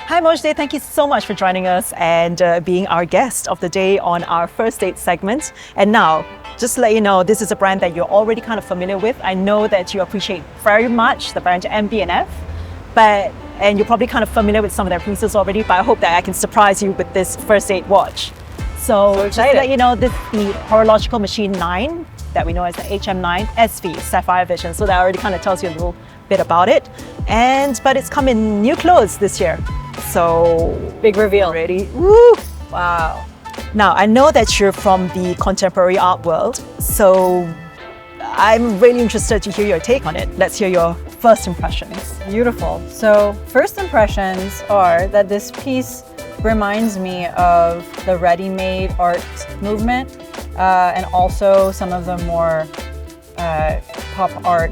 Hi Mojdeh, thank you so much for joining us and being our guest of the day on our first date segment. And now, just to let you know, this is a brand that you're already kind of familiar with. I know that you appreciate very much the brand MB&F, and you're probably kind of familiar with some of their pieces already, but I hope that I can surprise you with this first date watch. So just to let you know, this is the Horological Machine 9 that we know as the HM9 SV Sapphire Vision. So that already kind of tells you a little bit about it. But it's come in new clothes this year. So big reveal. Ready? Woo! Wow. Now, I know that you're from the contemporary art world, so I'm really interested to hear your take on it. Let's hear your first impressions. Beautiful. So first impressions are that this piece reminds me of the ready-made art movement and also some of the more pop art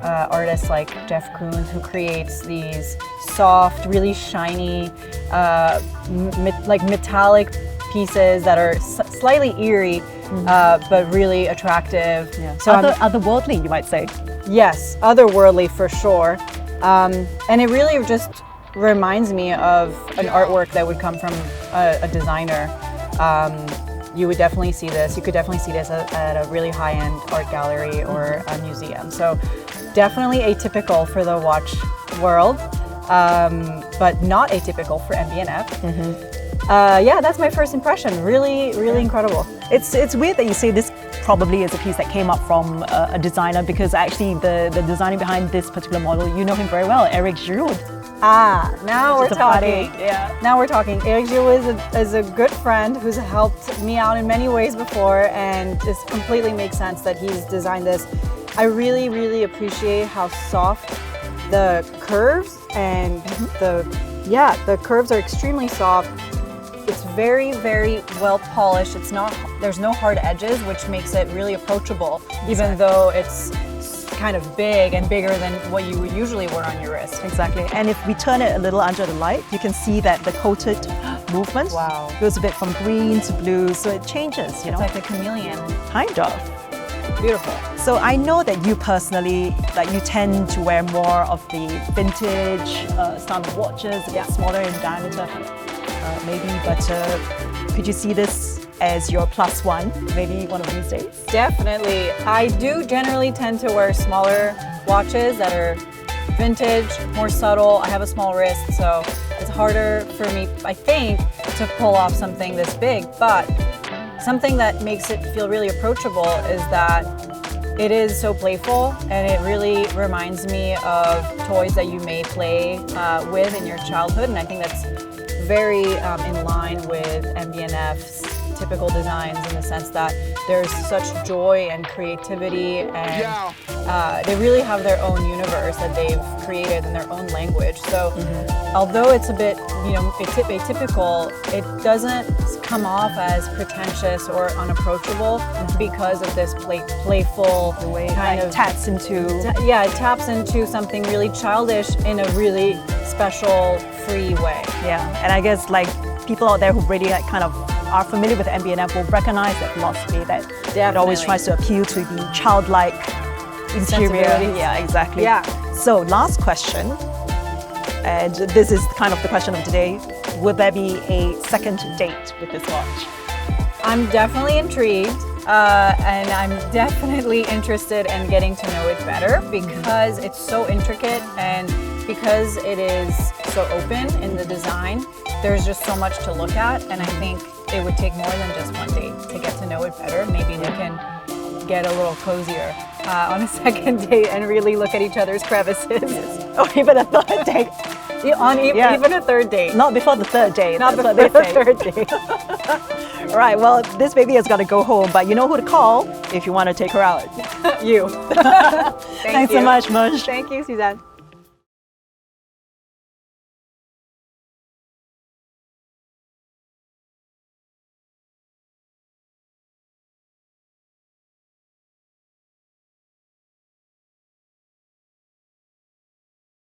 artists like Jeff Koons, who creates these soft, really shiny, like metallic pieces that are slightly eerie, but really attractive. Yeah. So otherworldly, you might say. Yes, otherworldly for sure. And it really just reminds me of an artwork that would come from a designer. You would definitely see this. You could definitely see this at a really high-end art gallery or a museum. So definitely atypical for the watch world, but not atypical for MB&F. Yeah, that's my first impression. Really, really incredible. It's weird that you say this probably is a piece that came up from a designer, because actually the designer behind this particular model, you know him very well, Eric Giroud. Ah, now we're talking. Yeah. Now we're talking. Eric Giroud is a good friend who's helped me out in many ways before, and it completely makes sense that he's designed this. I really, really appreciate how soft the curves and the curves are extremely soft. It's very, very well polished. There's no hard edges, which makes it really approachable, even though it's kind of big and bigger than what you would usually wear on your wrist. Exactly. And if we turn it a little under the light, you can see that the coated movement goes a bit from green to blue, so it changes, you know? It's like a chameleon. Kind of. Beautiful. So I know that you personally, you tend to wear more of the vintage style of watches, a bit smaller in diameter, maybe, but could you see this as your plus one, maybe one of these days? Definitely. I do generally tend to wear smaller watches that are vintage, more subtle. I have a small wrist, so it's harder for me, I think, to pull off something this big, but something that makes it feel really approachable is that it is so playful, and it really reminds me of toys that you may play with in your childhood, and I think that's very in line with MB&F's typical designs, in the sense that there's such joy and creativity, and they really have their own universe that they've created in their own language. So although it's a bit, atypical, it doesn't come off as pretentious or unapproachable because of this playful kind of taps into. It taps into something really childish in a really special, free way. Yeah, and I guess people out there who really kind of are familiar with MB&F will recognize that philosophy, that it always tries to appeal to the childlike interior. Yeah, exactly. Yeah. So last question, and this is kind of the question of today: would there be a second date with this watch? I'm definitely intrigued, and I'm definitely interested in getting to know it better, because it's so intricate, and because it is so open in the design, there's just so much to look at, and I think it would take more than just one date to get to know it better. Maybe we can get a little cozier on a second date and really look at each other's crevices. Or even a third date. Even a third date. Not before the third date. Not before the third date. Right, well, this baby has got to go home, but you know who to call if you want to take her out. You. Thanks so much, Moj. Thank you, Suzanne.